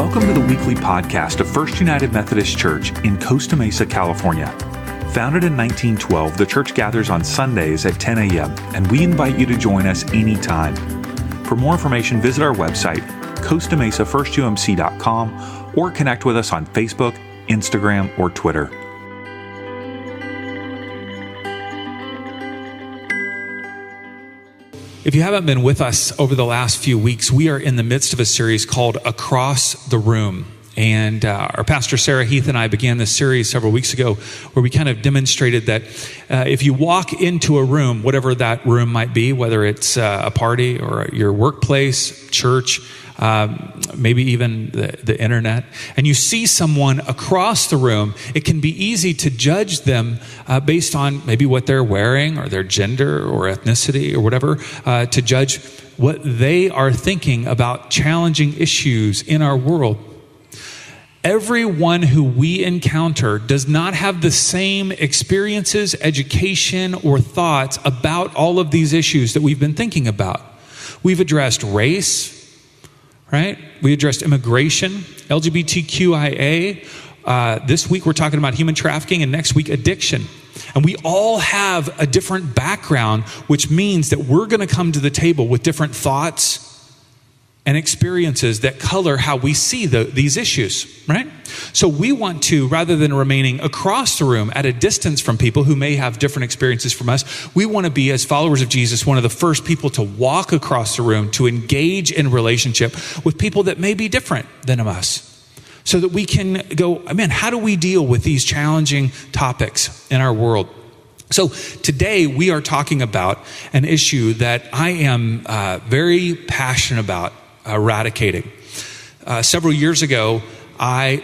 Welcome to the weekly podcast of First United Methodist Church in Costa Mesa, California. Founded in 1912, the church gathers on Sundays at 10 a.m., and we invite you to join us anytime. For more information, visit our website, costamesafirst.umc.com, or connect with us on Facebook, Instagram, or Twitter. If you haven't been with us over the last few weeks, we are in the midst of a series called Across the Room. And our pastor, Sarah Heath, and I began this series several weeks ago where we kind of demonstrated that if you walk into a room, whatever that room might be, whether it's a party or your workplace, church, maybe even the internet, and you see someone across the room, it can be easy to judge them based on maybe what they're wearing or their gender or ethnicity or whatever, to judge what they are thinking about challenging issues in our world. Everyone who we encounter does not have the same experiences, education, or thoughts about all of these issues that we've been thinking about. We've addressed race, right? We addressed immigration, LGBTQIA. This week we're talking about human trafficking, and next week addiction. And we all have a different background, which means that we're going to come to the table with different thoughts and experiences that color how we see these issues, right? So we want to, rather than remaining across the room at a distance from people who may have different experiences from us, we want to be, as followers of Jesus, one of the first people to walk across the room, to engage in relationship with people that may be different than us, so that we can go, man, how do we deal with these challenging topics in our world? So today we are talking about an issue that I am very passionate about eradicating. Several years ago, I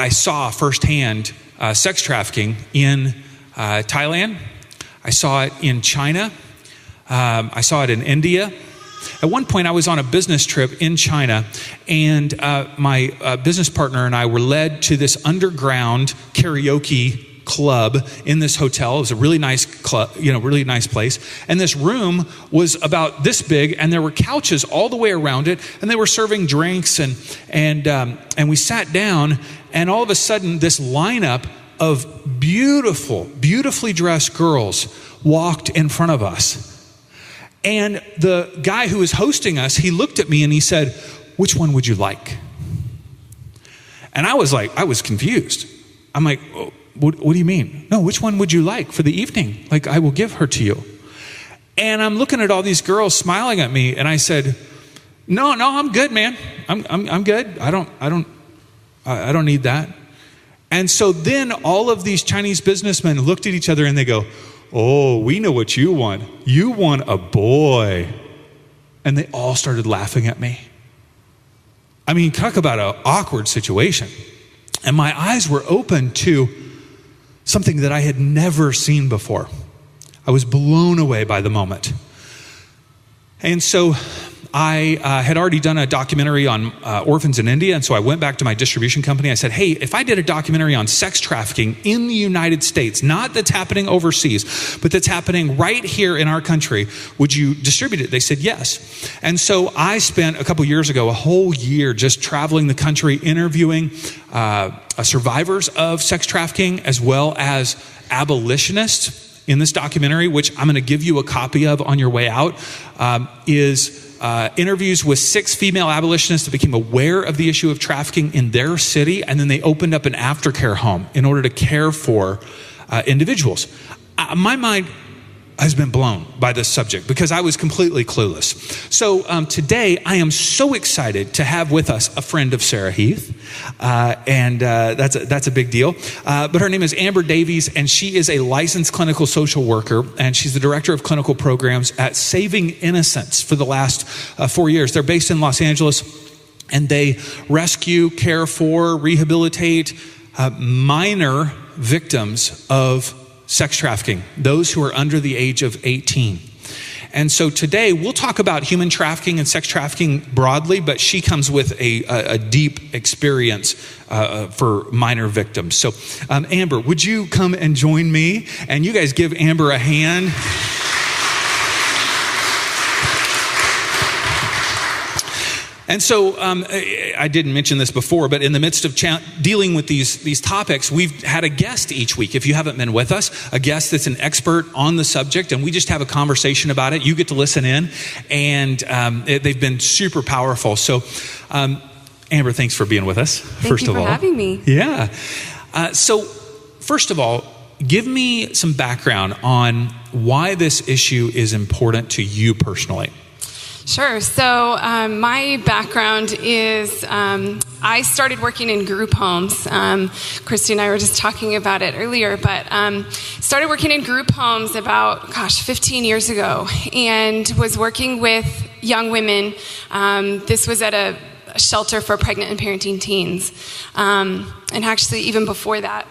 saw firsthand sex trafficking in Thailand. I saw it in China. I saw it in India. At one point, I was on a business trip in China, and my business partner and I were led to this underground karaoke club in this hotel. It was a really nice club, really nice place. And this room was about this big, and there were couches all the way around it, and they were serving drinks, and we sat down, and all of a sudden, this lineup of beautifully dressed girls walked in front of us. And the guy who was hosting us, he looked at me and he said, "Which one would you like?" And I was confused. I'm like, What do you mean? No, which one would you like for the evening? Like, I will give her to you. And I'm looking at all these girls smiling at me, and I said, No, I'm good, man. I'm good. I don't need that. And so then all of these Chinese businessmen looked at each other and they go, "Oh, we know what you want. You want a boy." And they all started laughing at me. I mean, talk about an awkward situation. And my eyes were open to something that I had never seen before. I was blown away by the moment. And so I had already done a documentary on orphans in India, and so I went back to my distribution company. I said, "Hey, if I did a documentary on sex trafficking in the United States, not that's happening overseas, but that's happening right here in our country, would you distribute it?" They said yes. And so I spent a couple years ago, a whole year, just traveling the country, interviewing survivors of sex trafficking as well as abolitionists. In this documentary, which I'm going to give you a copy of on your way out, is interviews with 6 female abolitionists that became aware of the issue of trafficking in their city, and then they opened up an aftercare home in order to care for individuals. My mind has been blown by this subject because I was completely clueless. So today I am so excited to have with us a friend of Sarah Heath, and that's a big deal. But her name is Amber Davies, and she is a licensed clinical social worker, and she's the director of clinical programs at Saving Innocence for the last 4 years. They're based in Los Angeles, and they rescue, care for, rehabilitate minor victims of sex trafficking, those who are under the age of 18. And so today we'll talk about human trafficking and sex trafficking broadly, but she comes with a deep experience for minor victims. So Amber, would you come and join me? And you guys give Amber a hand. And so I didn't mention this before, but in the midst of dealing with these topics, we've had a guest each week. If you haven't been with us, a guest that's an expert on the subject, and we just have a conversation about it. You get to listen in, and they've been super powerful. So, Amber, thanks for being with us. Thank you for having me. Yeah. So, first of all, give me some background on why this issue is important to you personally. Sure. So my background is I started working in group homes. Christy and I were just talking about it earlier, but started working in group homes about, 15 years ago, and was working with young women. This was at a shelter for pregnant and parenting teens. And actually, even before that,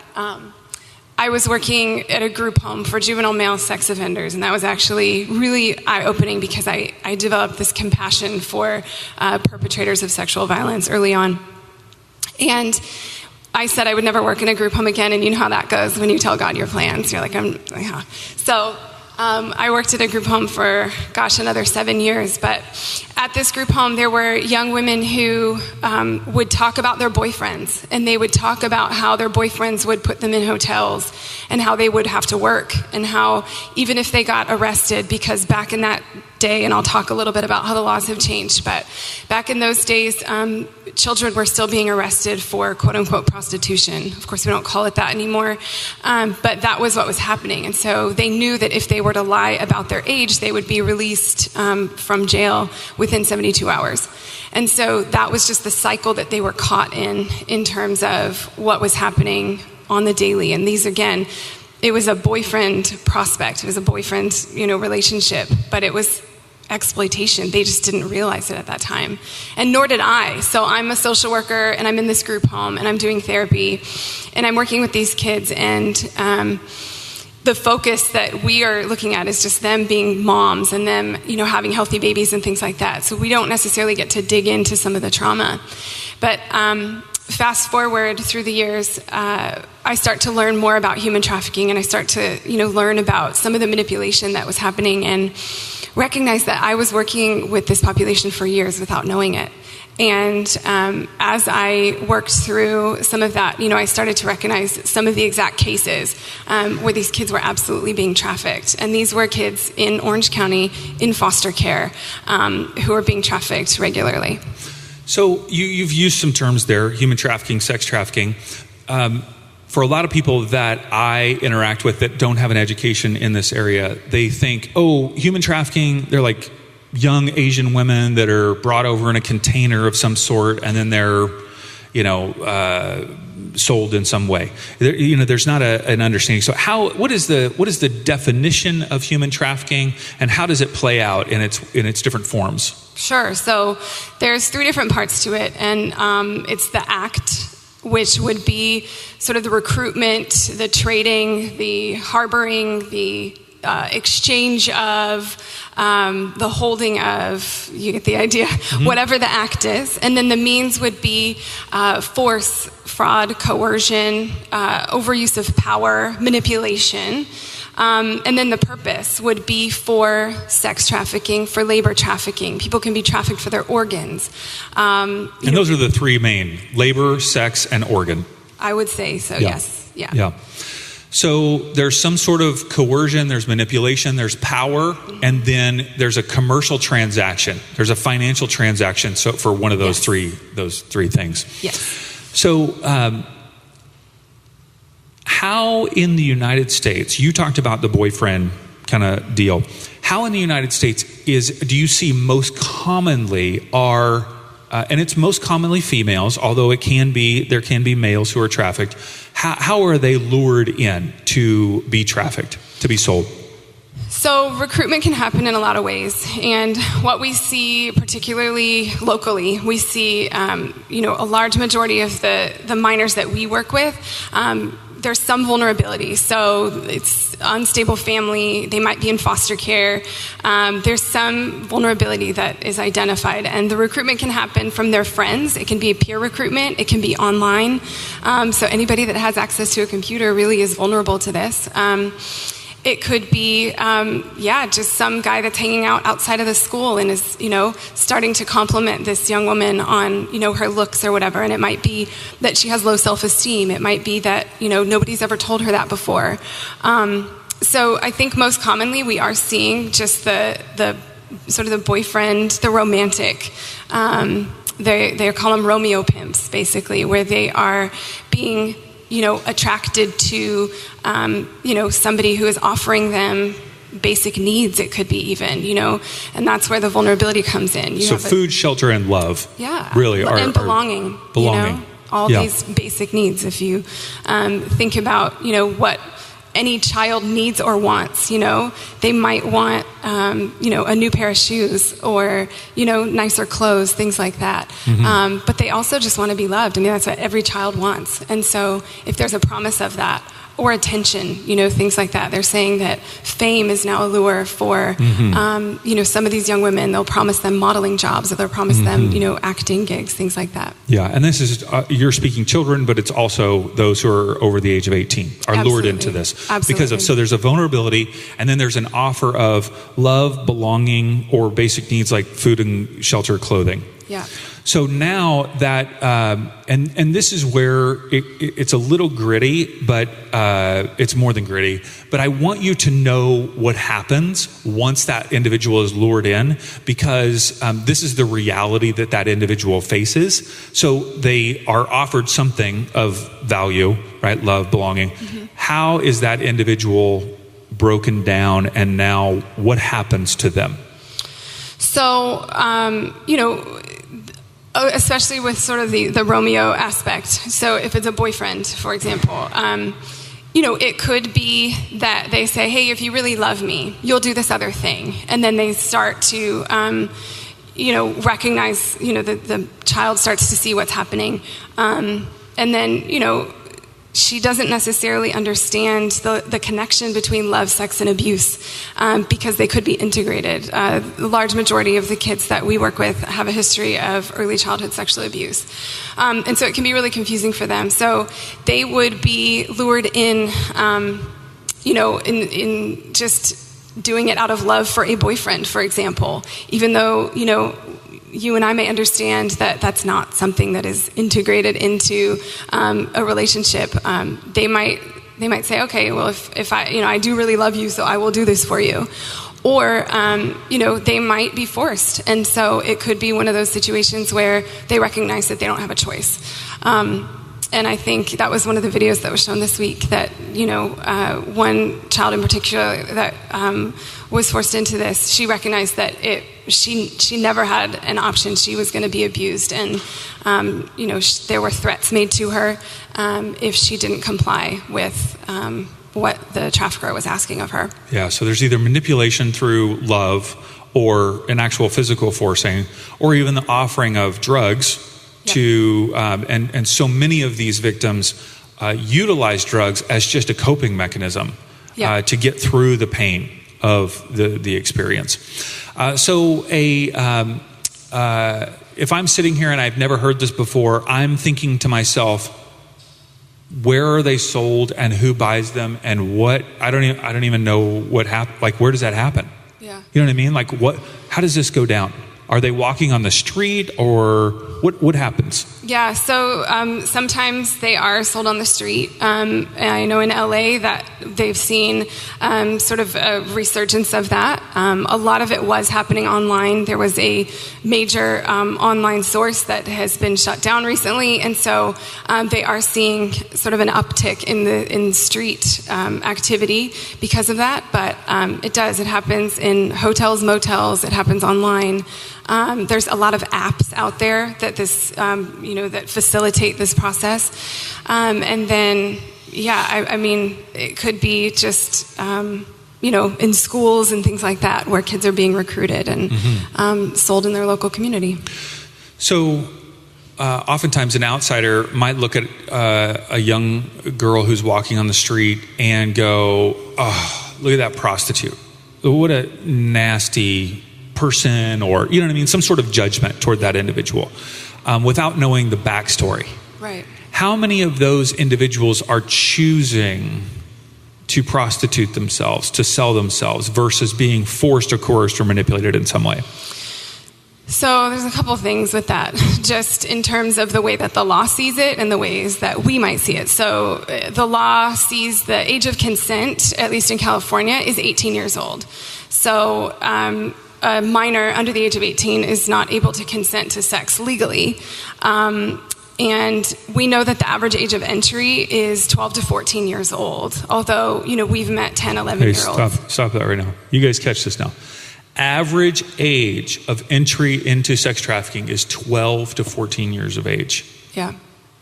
I was working at a group home for juvenile male sex offenders, and that was actually really eye-opening because I developed this compassion for perpetrators of sexual violence early on. And I said I would never work in a group home again, and you know how that goes when you tell God your plans. You're like, yeah. So I worked at a group home for, another 7 years. But at this group home, there were young women who would talk about their boyfriends, and they would talk about how their boyfriends would put them in hotels and how they would have to work, and how even if they got arrested, because back in that day, and I'll talk a little bit about how the laws have changed, but back in those days, children were still being arrested for quote-unquote prostitution. Of course, we don't call it that anymore, but that was what was happening. And so they knew that if they were to lie about their age, they would be released from jail within 72 hours. And so that was just the cycle that they were caught in terms of what was happening on the daily. And these, again, it was a boyfriend prospect. It was a boyfriend, relationship, but it was exploitation. They just didn't realize it at that time. And nor did I. So I'm a social worker, and I'm in this group home, and I'm doing therapy, and I'm working with these kids, and the focus that we are looking at is just them being moms and them, having healthy babies and things like that. So we don't necessarily get to dig into some of the trauma. But fast forward through the years, I start to learn more about human trafficking, and I start to, learn about some of the manipulation that was happening, and recognize that I was working with this population for years without knowing it. And as I worked through some of that, I started to recognize some of the exact cases where these kids were absolutely being trafficked. And these were kids in Orange County in foster care who are being trafficked regularly. So you've used some terms there, human trafficking, sex trafficking. For a lot of people that I interact with that don't have an education in this area, they think, human trafficking, they're like young Asian women that are brought over in a container of some sort, and then they're, sold in some way. There's not an understanding. So what is the definition of human trafficking, and how does it play out in its different forms? Sure. So there's 3 different parts to it, and it's the act, which would be sort of the recruitment, the trading, the harboring, the exchange of, the holding of, you get the idea, whatever the act is. And then the means would be force, fraud, coercion, overuse of power, manipulation. And then the purpose would be for sex trafficking, for labor trafficking. People can be trafficked for their organs. And those are the 3 main: labor, sex, and organ. I would say so, yes. Yeah. So there's some sort of coercion, there's manipulation, there's power, and then there's a commercial transaction. There's a financial transaction. So for one of those three things. Yes. So how in the United States, you talked about the boyfriend kind of deal. How in the United States do you see most commonly are, and it's most commonly females, although there can be males who are trafficked. How are they lured in to be trafficked, to be sold? So recruitment can happen in a lot of ways. And what we see, particularly locally, we see, a large majority of the minors that we work with, there's some vulnerability. So it's unstable family. They might be in foster care. There's some vulnerability that is identified. And the recruitment can happen from their friends. It can be a peer recruitment. It can be online. So anybody that has access to a computer really is vulnerable to this. It could be, just some guy that's hanging out outside of the school and is, starting to compliment this young woman on, her looks or whatever. And it might be that she has low self-esteem. It might be that, nobody's ever told her that before. So I think most commonly we are seeing just the sort of the boyfriend, the romantic. They call them Romeo pimps, basically, where they are being attracted to, somebody who is offering them basic needs, it could be even, and that's where the vulnerability comes in. So food, shelter, and love. Yeah. Really are. And belonging. Belonging. All these basic needs. If you think about, what any child needs or wants, they might want, a new pair of shoes or, nicer clothes, things like that. Mm-hmm. But they also just want to be loved. I mean, that's what every child wants. And so if there's a promise of that or attention, things like that, they're saying that fame is now a lure for, some of these young women. They'll promise them modeling jobs or they'll promise them, acting gigs, things like that. Yeah. And this is, you're speaking children, but it's also those who are over the age of 18 are lured into this. Absolutely. So there's a vulnerability and then there's an offer of love, belonging, or basic needs like food and shelter, clothing. Yeah. So now that, and this is where it's a little gritty, but it's more than gritty. But I want you to know what happens once that individual is lured in, because this is the reality that individual faces. So they are offered something of value, right? Love, belonging. Mm-hmm. How is that individual broken down, and now what happens to them? So, especially with sort of the Romeo aspect. So if it's a boyfriend, for example, it could be that they say, hey, if you really love me, you'll do this other thing. And then they start to, recognize, the child starts to see what's happening. And then, she doesn't necessarily understand the connection between love, sex, and abuse because they could be integrated. The large majority of the kids that we work with have a history of early childhood sexual abuse. And so it can be really confusing for them. So they would be lured in, in just doing it out of love for a boyfriend, for example, even though, you and I may understand that that's not something that is integrated into a relationship. They might say, okay, well, if I do really love you, so I will do this for you. Or, they might be forced. And so it could be one of those situations where they recognize that they don't have a choice. And I think that was one of the videos that was shown this week that, one child in particular that was forced into this, she recognized that she never had an option. She was going to be abused. And, there were threats made to her if she didn't comply with what the trafficker was asking of her. Yeah, so there's either manipulation through love or an actual physical forcing, or even the offering of drugs. To and so many of these victims utilize drugs as just a coping mechanism to get through the pain of the experience. So if I'm sitting here and I've never heard this before, I'm thinking to myself, where are they sold and who buys them and what? I don't even know what happened. Like, where does that happen? Yeah. You know what I mean? Like, how does this go down? Are they walking on the street, or what happens? Yeah, so sometimes they are sold on the street. And I know in LA that they've seen sort of a resurgence of that. A lot of it was happening online. There was a major online source that has been shut down recently, and so they are seeing sort of an uptick in street activity because of that. But it happens in hotels, motels. It happens online. There's a lot of apps out there that that facilitate this process. And then, I mean, it could be just, in schools and things like that where kids are being recruited and sold in their local community. So oftentimes an outsider might look at a young girl who's walking on the street and go, oh, look at that prostitute. What a nasty person, or you know what I mean, some sort of judgment toward that individual without knowing the backstory. Right. How many of those individuals are choosing to prostitute themselves, to sell themselves, versus being forced or coerced or manipulated in some way? So there's a couple things with that, just in terms of the way that the law sees it and the ways that we might see it. So the law sees the age of consent, at least in California, is 18 years old. So a minor under the age of 18 is not able to consent to sex legally. And we know that the average age of entry is 12 to 14 years old, although, we've met 10, 11-year-olds. Hey, stop that right now. You guys catch this now. Average age of entry into sex trafficking is 12 to 14 years of age. Yeah.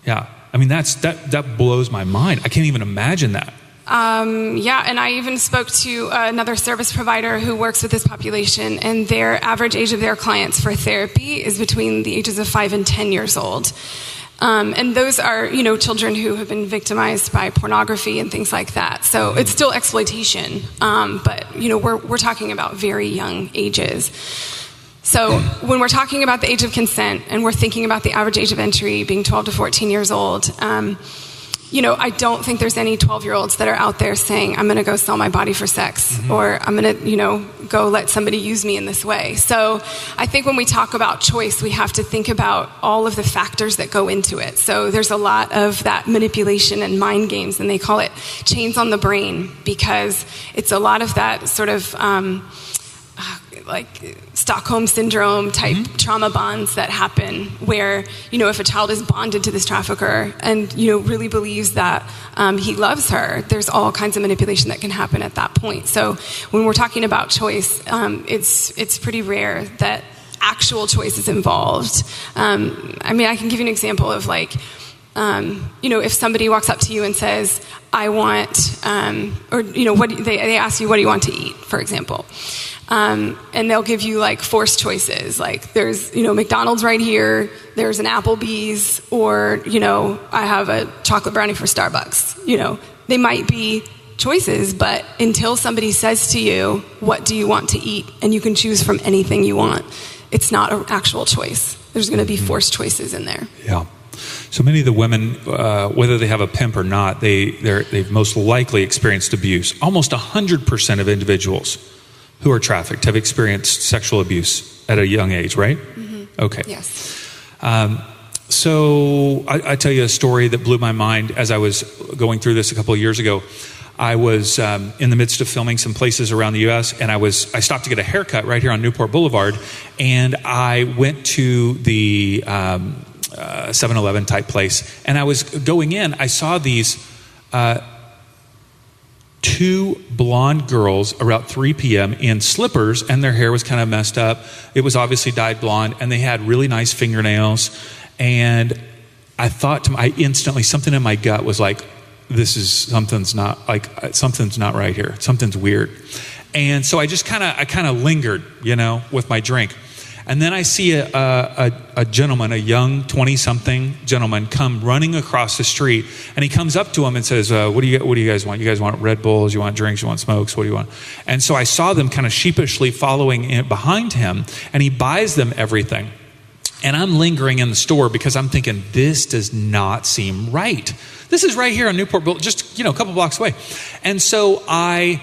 Yeah. I mean, that blows my mind. I can't even imagine that. Yeah, and I even spoke to another service provider who works with this population, and their average age of their clients for therapy is between the ages of 5 and 10 years old. And those are, children who have been victimized by pornography and things like that. So it's still exploitation, but, we're talking about very young ages. So when we're talking about the age of consent and we're thinking about the average age of entry being 12 to 14 years old, I don't think there's any 12-year-olds that are out there saying, I'm going to go sell my body for sex, or I'm going to, go let somebody use me in this way. So I think when we talk about choice, we have to think about all of the factors that go into it. So there's a lot of that manipulation and mind games, and they call it chains on the brain, because it's a lot of that sort of like Stockholm syndrome type trauma bonds that happen where, if a child is bonded to this trafficker and, really believes that he loves her, there's all kinds of manipulation that can happen at that point. So when we're talking about choice, it's pretty rare that actual choice is involved. I can give you an example of if somebody walks up to you and says, I want, they ask you, what do you want to eat, for example? And they'll give you forced choices. There's, McDonald's right here, there's an Applebee's, or, I have a chocolate brownie for Starbucks. They might be choices, but until somebody says to you, what do you want to eat? And you can choose from anything you want. It's not an actual choice. There's going to be forced choices in there. Yeah. So many of the women, whether they have a pimp or not, they've most likely experienced abuse. Almost 100% of individuals who are trafficked have experienced sexual abuse at a young age, right? Okay. Yes. So I tell you a story that blew my mind as I was going through this a couple of years ago. I was in the midst of filming some places around the U.S., and I stopped to get a haircut right here on Newport Boulevard, and I went to the 7-Eleven type place, and I was going in. I saw these two blonde girls around 3 p.m. in slippers, and their hair was kind of messed up. It was obviously dyed blonde, and they had really nice fingernails. And I thought instantly, something in my gut was like, something's not right here. Something's weird. And so I kind of lingered, with my drink. And then I see a gentleman, a young 20-something gentleman, come running across the street, and he comes up to him and says, what do you guys want? You guys want Red Bulls? You want drinks? You want smokes? What do you want? And so I saw them kind of sheepishly following behind him, and he buys them everything. And I'm lingering in the store because I'm thinking, this does not seem right. This is right here on Newport Boulevard, just, a couple blocks away. And so I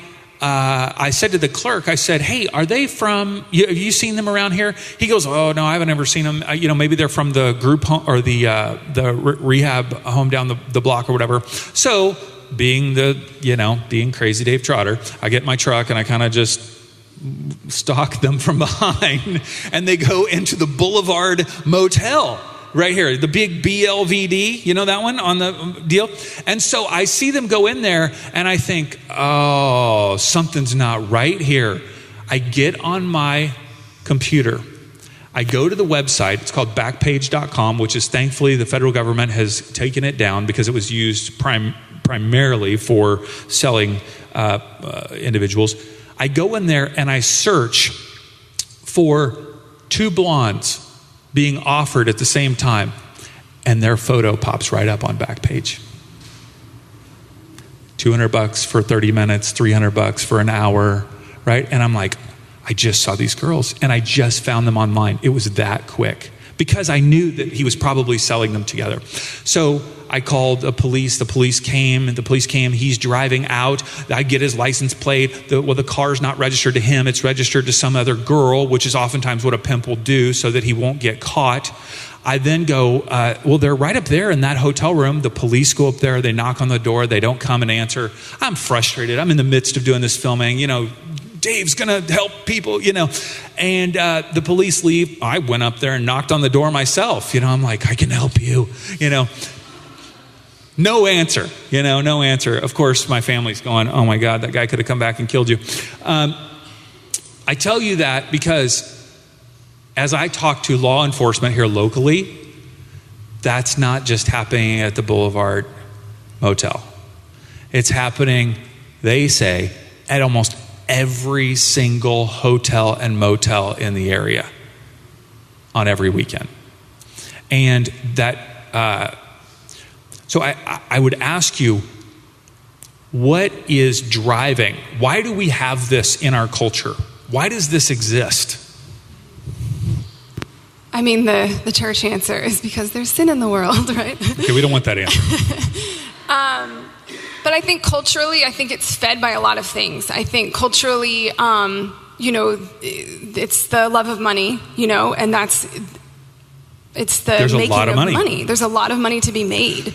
said to the clerk, I said, hey, are they from, have you seen them around here? He goes, oh, no, I haven't ever seen them. Maybe they're from the group home or the rehab home down the block or whatever. So being being crazy Dave Trotter, I get my truck and I kind of just stalk them from behind, and they go into the Boulevard Motel. Right here, the big BLVD, that one on the deal? And so I see them go in there, and I think, oh, something's not right here. I get on my computer. I go to the website. It's called Backpage.com, which is thankfully the federal government has taken it down because it was used primarily for selling individuals. I go in there, and I search for two blondes being offered at the same time, and their photo pops right up on Backpage. $200 for 30 minutes, $300 for an hour, right? And I'm like, I just saw these girls, and I just found them online. It was that quick because I knew that he was probably selling them together. So I called the police. The police came. He's driving out. I get his license plate. The car's not registered to him. It's registered to some other girl, which is oftentimes what a pimp will do so that he won't get caught. I then go, well, they're right up there in that hotel room. The police go up there. They knock on the door. They don't come and answer. I'm frustrated. I'm in the midst of doing this filming. Dave's going to help people, And the police leave. I went up there and knocked on the door myself. I'm like, I can help you, No answer, no answer. Of course, my family's going, oh my God, that guy could have come back and killed you. I tell you that because as I talk to law enforcement here locally, that's not just happening at the Boulevard Motel. It's happening, they say, at almost every single hotel and motel in the area on every weekend. And that, so I would ask you, what is driving? Why do we have this in our culture? Why does this exist? I mean, the church answer is because there's sin in the world, right? Okay, we don't want that answer. But I think culturally, it's fed by a lot of things. I think culturally, it's the love of money, and it's the There's making a lot of money. There's a lot of money to be made.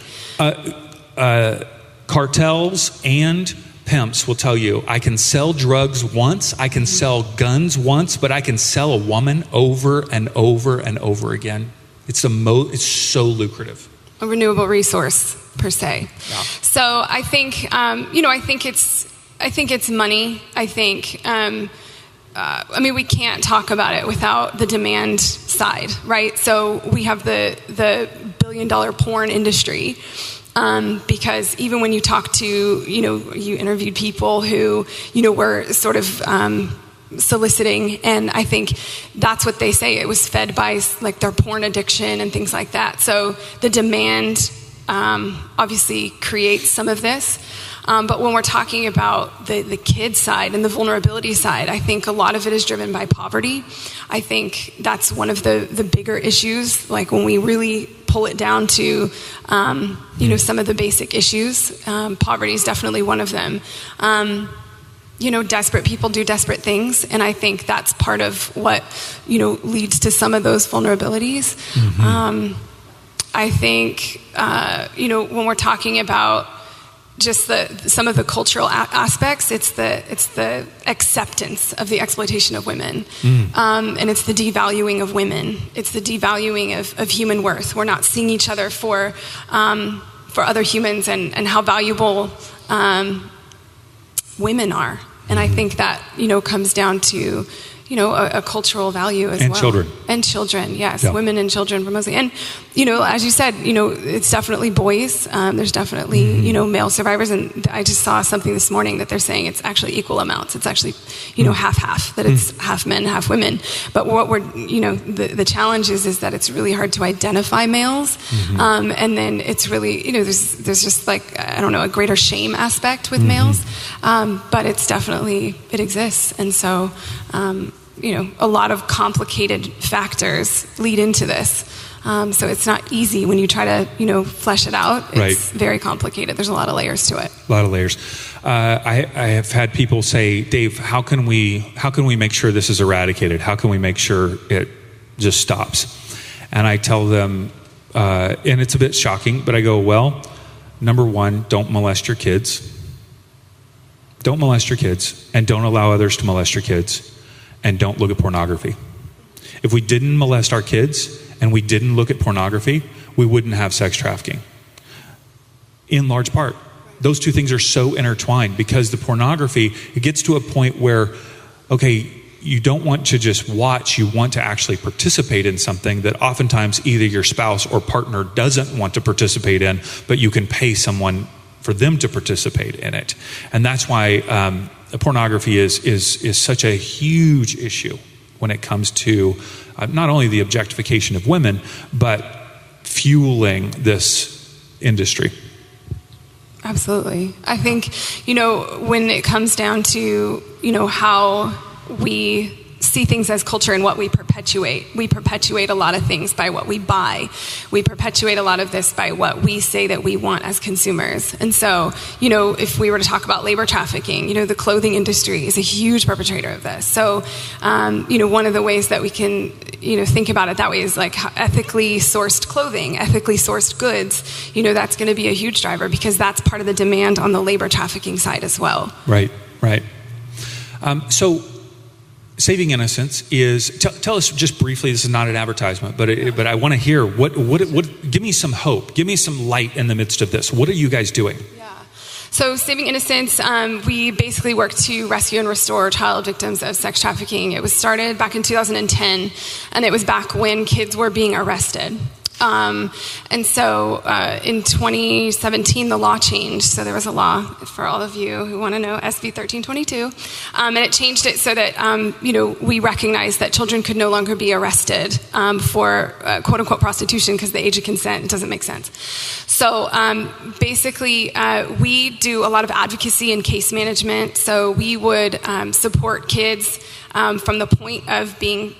Cartels and pimps will tell you, I can sell drugs once, I can sell guns once, but I can sell a woman over and over and over again. It's so lucrative. A renewable resource per se. Yeah. So I think, I think it's money. I think, we can't talk about it without the demand side, right? So we have the $1 billion porn industry. Because even when you talk to, you interviewed people who, were sort of soliciting, and I think that's what they say. It was fed by like their porn addiction and things like that. So the demand obviously creates some of this. But when we're talking about the kid side and the vulnerability side, I think a lot of it is driven by poverty. I think that's one of the bigger issues, like when we really pull it down to, some of the basic issues. Poverty is definitely one of them. Desperate people do desperate things, and I think that's part of what, leads to some of those vulnerabilities. Mm-hmm. I think, when we're talking about just some of the cultural aspects, it's the acceptance of the exploitation of women, and it's the devaluing of women. It's the devaluing of human worth. We're not seeing each other for other humans and how valuable women are. And I think that comes down to a cultural value as well. And children, yes. Yeah. Women and children mostly. And, as you said, it's definitely boys. There's definitely, male survivors. And I just saw something this morning that they're saying it's actually equal amounts. It's actually, half, that it's half men, half women. But what we're, the challenge is that it's really hard to identify males. Mm-hmm. And then it's really, there's just like, I don't know, a greater shame aspect with males. But it's definitely, it exists. And so, a lot of complicated factors lead into this. So it's not easy when you try to, flesh it out. It's very complicated. There's a lot of layers to it. A lot of layers. I have had people say, Dave, how can we make sure this is eradicated? How can we make sure it just stops? And I tell them, and it's a bit shocking, but I go, well, number one, don't molest your kids. Don't molest your kids, and don't allow others to molest your kids. And don't look at pornography. If we didn't molest our kids and we didn't look at pornography, we wouldn't have sex trafficking. In large part. Those two things are so intertwined because the pornography, it gets to a point where, okay, you don't want to just watch, you want to actually participate in something that oftentimes either your spouse or partner doesn't want to participate in, but you can pay someone for them to participate in it. And that's why pornography is such a huge issue when it comes to not only the objectification of women, but fueling this industry. Absolutely. I think, when it comes down to, how we see things as culture and what we perpetuate. We perpetuate a lot of things by what we buy. We perpetuate a lot of this by what we say that we want as consumers. And so, if we were to talk about labor trafficking, the clothing industry is a huge perpetrator of this. So, one of the ways that we can, think about it that way is like ethically sourced clothing, ethically sourced goods, that's going to be a huge driver because that's part of the demand on the labor trafficking side as well. Right. So Saving Innocence is, tell us just briefly, this is not an advertisement, but I want to hear, what, give me some hope, give me some light in the midst of this. What are you guys doing? So Saving Innocence, we basically work to rescue and restore child victims of sex trafficking. It was started back in 2010, and it was back when kids were being arrested. And so in 2017, the law changed. So there was a law, for all of you who want to know, SB 1322. And it changed it so that, we recognized that children could no longer be arrested for quote-unquote prostitution because the age of consent doesn't make sense. So basically, we do a lot of advocacy and case management. So we would support kids from the point of being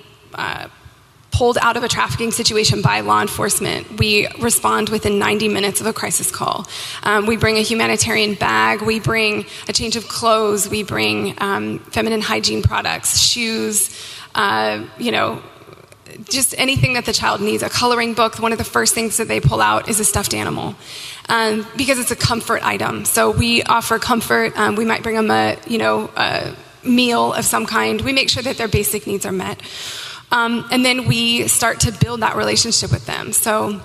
pulled out of a trafficking situation by law enforcement. We respond within 90 minutes of a crisis call. We bring a humanitarian bag. We bring a change of clothes. We bring feminine hygiene products, shoes, just anything that the child needs. A coloring book. One of the first things that they pull out is a stuffed animal because it's a comfort item. So we offer comfort. We might bring them a meal of some kind. We make sure that their basic needs are met. And then we start to build that relationship with them. So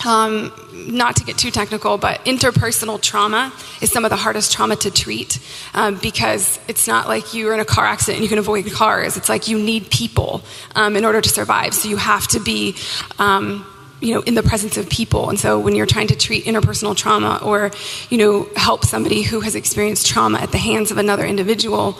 not to get too technical, but interpersonal trauma is some of the hardest trauma to treat because it's not like you're in a car accident and you can avoid cars. It's like you need people in order to survive. So you have to be in the presence of people. And so when you're trying to treat interpersonal trauma or, help somebody who has experienced trauma at the hands of another individual,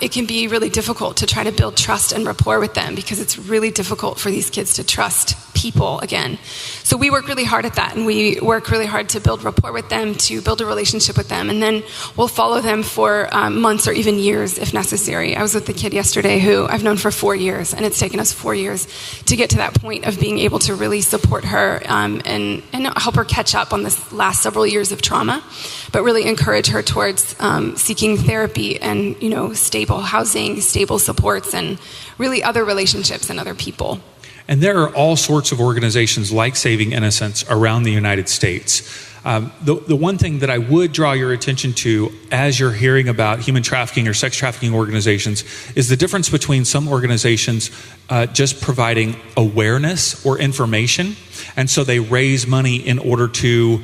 it can be really difficult to try to build trust and rapport with them because it's really difficult for these kids to trust people again. So we work really hard at that, and we work really hard to build rapport with them, to build a relationship with them, and then we'll follow them for months or even years if necessary. I was with the kid yesterday who I've known for 4 years, and it's taken us 4 years to get to that point of being able to really support her and help her catch up on the last several years of trauma, but really encourage her towards seeking therapy and stable housing, stable supports, and really other relationships and other people. And there are all sorts of organizations like Saving Innocence around the United States. The one thing that I would draw your attention to as you're hearing about human trafficking or sex trafficking organizations is the difference between some organizations just providing awareness or information. And so they raise money in order to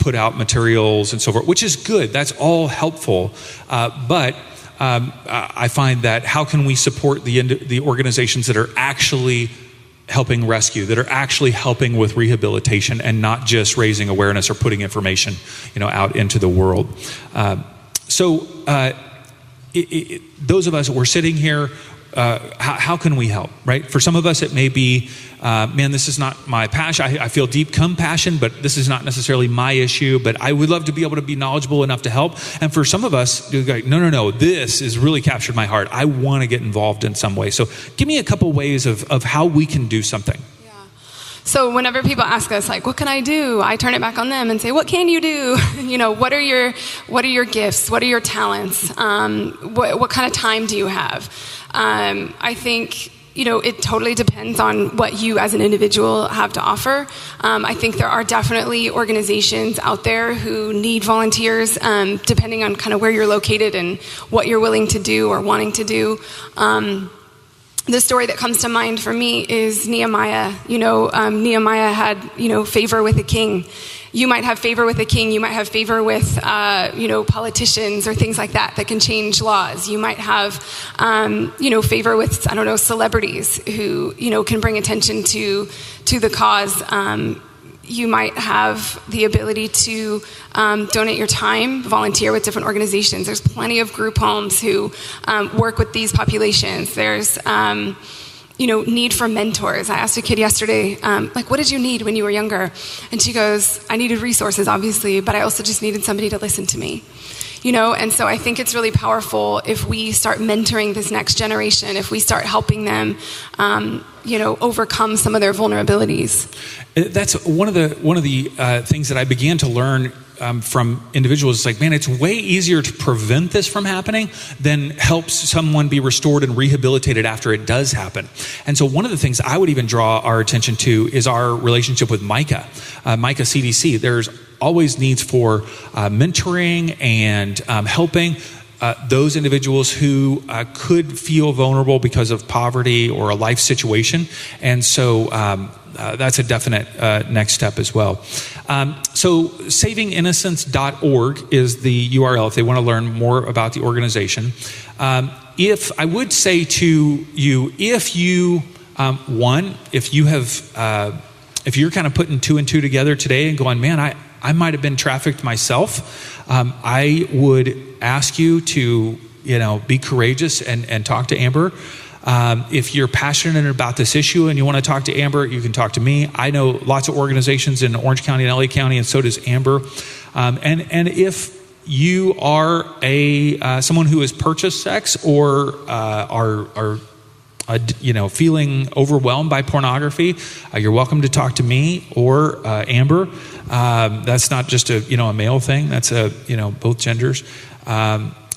put out materials and so forth, which is good. That's all helpful. But I find that how can we support the organizations that are actually helping rescue, that are actually helping with rehabilitation and not just raising awareness or putting information, out into the world. So those of us that we're sitting here, how can we help, right? For some of us, it may be, this is not my passion. I feel deep compassion, but this is not necessarily my issue, but I would love to be able to be knowledgeable enough to help. And for some of us, you're like, no, this has really captured my heart. I want to get involved in some way. So give me a couple ways of how we can do something. So whenever people ask us, like, what can I do? I turn it back on them and say, what can you do? What are your gifts? What are your talents? What kind of time do you have? I think, it totally depends on what you as an individual have to offer. I think there are definitely organizations out there who need volunteers, depending on kind of where you're located and what you're willing to do or wanting to do. The story that comes to mind for me is Nehemiah. Nehemiah had, favor with the king. You might have favor with the king. You might have favor with, politicians or things like that can change laws. You might have, favor with, celebrities who, can bring attention to the cause. You might have the ability to donate your time, volunteer with different organizations. There's plenty of group homes who work with these populations. There's, need for mentors. I asked a kid yesterday, what did you need when you were younger? And she goes, I needed resources, obviously, but I also just needed somebody to listen to me. And so I think it's really powerful if we start mentoring this next generation, if we start helping them, overcome some of their vulnerabilities. That's one of the things that I began to learn from individuals. It's like, man, it's way easier to prevent this from happening than help someone be restored and rehabilitated after it does happen. And so one of the things I would even draw our attention to is our relationship with Micah CDC. There's always needs for mentoring and helping those individuals who could feel vulnerable because of poverty or a life situation. And so that's a definite next step as well. So savinginnocence.org is the URL if they want to learn more about the organization. If I would say to you, if you're kind of putting two and two together today and going, man, I might have been trafficked myself, I would ask you to, be courageous and talk to Amber. If you're passionate about this issue and you want to talk to Amber, you can talk to me. I know lots of organizations in Orange County and LA County, and so does Amber. And if you are someone who has purchased sex or are feeling overwhelmed by pornography, you're welcome to talk to me or Amber. That's not just a male thing. That's both genders.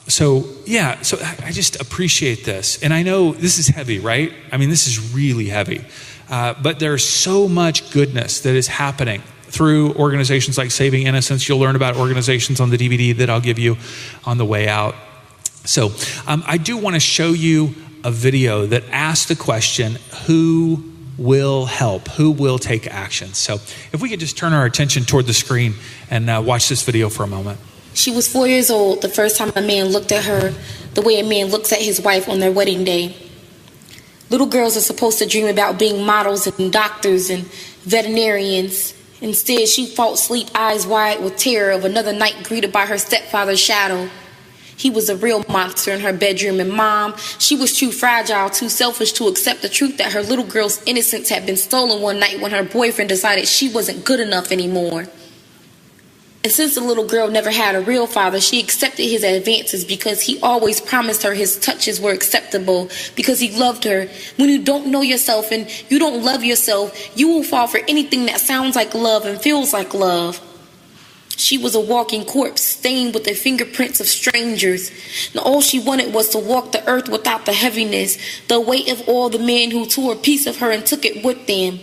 So I just appreciate this. And I know this is heavy, right? I mean, this is really heavy. But there's so much goodness that is happening through organizations like Saving Innocence. You'll learn about organizations on the DVD that I'll give you on the way out. So I do want to show you a video that asks the question, who will help? Who will take action? So if we could just turn our attention toward the screen and watch this video for a moment. She was 4 years old the first time a man looked at her the way a man looks at his wife on their wedding day. Little girls are supposed to dream about being models and doctors and veterinarians. Instead, she fought sleep eyes wide with terror of another night greeted by her stepfather's shadow. He was a real monster in her bedroom, and Mom, she was too fragile, too selfish to accept the truth that her little girl's innocence had been stolen one night when her boyfriend decided she wasn't good enough anymore. And since the little girl never had a real father, she accepted his advances because he always promised her his touches were acceptable, because he loved her. When you don't know yourself and you don't love yourself, you will fall for anything that sounds like love and feels like love. She was a walking corpse, stained with the fingerprints of strangers. And all she wanted was to walk the earth without the heaviness, the weight of all the men who tore a piece of her and took it with them.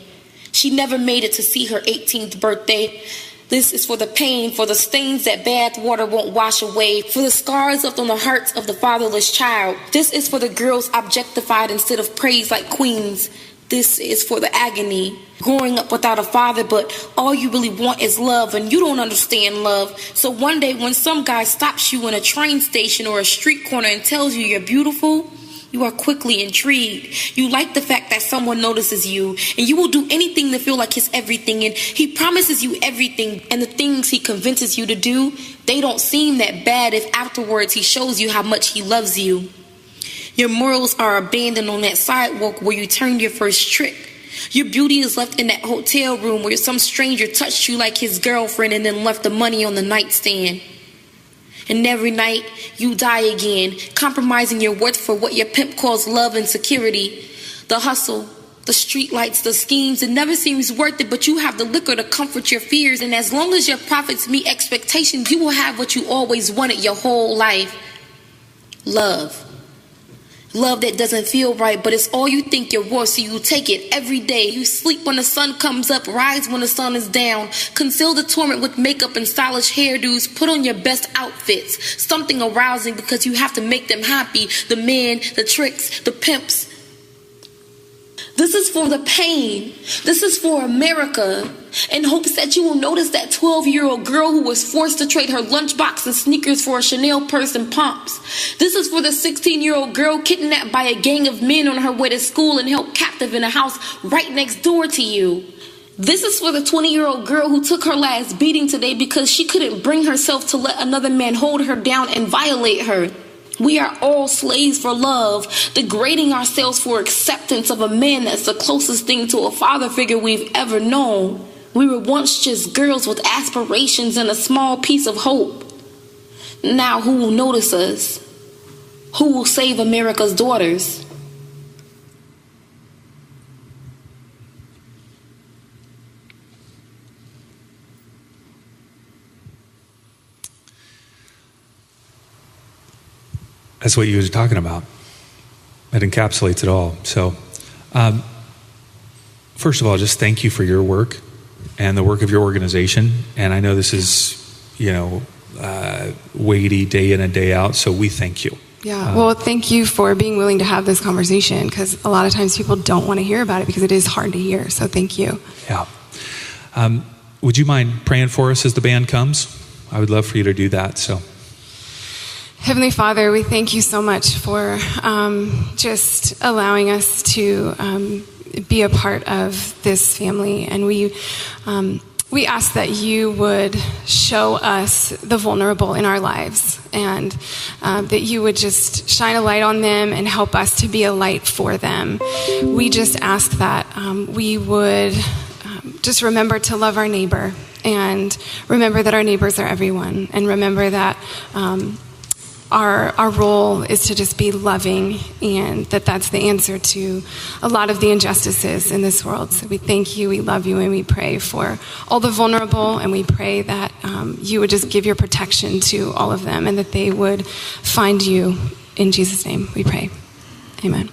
She never made it to see her 18th birthday. This is for the pain, for the stains that bath water won't wash away, for the scars left on the hearts of the fatherless child. This is for the girls objectified instead of praised like queens. This is for the agony. Growing up without a father, but all you really want is love, and you don't understand love. So one day when some guy stops you in a train station or a street corner and tells you you're beautiful, you are quickly intrigued. You like the fact that someone notices you, and you will do anything to feel like he's everything, and he promises you everything, and the things he convinces you to do, they don't seem that bad if afterwards he shows you how much he loves you. Your morals are abandoned on that sidewalk where you turned your first trick. Your beauty is left in that hotel room where some stranger touched you like his girlfriend and then left the money on the nightstand. And every night you die again, compromising your worth for what your pimp calls love and security. The hustle, the street lights, the schemes, it never seems worth it, but you have the liquor to comfort your fears. And as long as your profits meet expectations, you will have what you always wanted your whole life. Love. Love that doesn't feel right, but it's all you think you're worth, so you take it every day. You sleep when the sun comes up, rise when the sun is down. Conceal the torment with makeup and stylish hairdos. Put on your best outfits, something arousing because you have to make them happy. The men, the tricks, the pimps. This is for the pain. This is for America. In hopes that you will notice that 12-year-old girl who was forced to trade her lunchbox and sneakers for a Chanel purse and pumps. This is for the 16-year-old girl kidnapped by a gang of men on her way to school and held captive in a house right next door to you. This is for the 20-year-old girl who took her last beating today because she couldn't bring herself to let another man hold her down and violate her. We are all slaves for love, degrading ourselves for acceptance of a man that's the closest thing to a father figure we've ever known. We were once just girls with aspirations and a small piece of hope. Now who will notice us? Who will save America's daughters? That's what you were talking about. It encapsulates it all. So, first of all, just thank you for your work and the work of your organization. And I know this is, weighty day in and day out, so we thank you. Yeah, well, thank you for being willing to have this conversation, because a lot of times people don't want to hear about it because it is hard to hear, so thank you. Yeah. Would you mind praying for us as the band comes? I would love for you to do that, so. Heavenly Father, we thank you so much for just allowing us to be a part of this family. And we ask that you would show us the vulnerable in our lives, and that you would just shine a light on them and help us to be a light for them. We just ask that we would just remember to love our neighbor, and remember that our neighbors are everyone, and remember that our role is to just be loving, and that's the answer to a lot of the injustices in this world. So we thank you, we love you, and we pray for all the vulnerable, and we pray that you would just give your protection to all of them, and that they would find you. In Jesus' name we pray. Amen.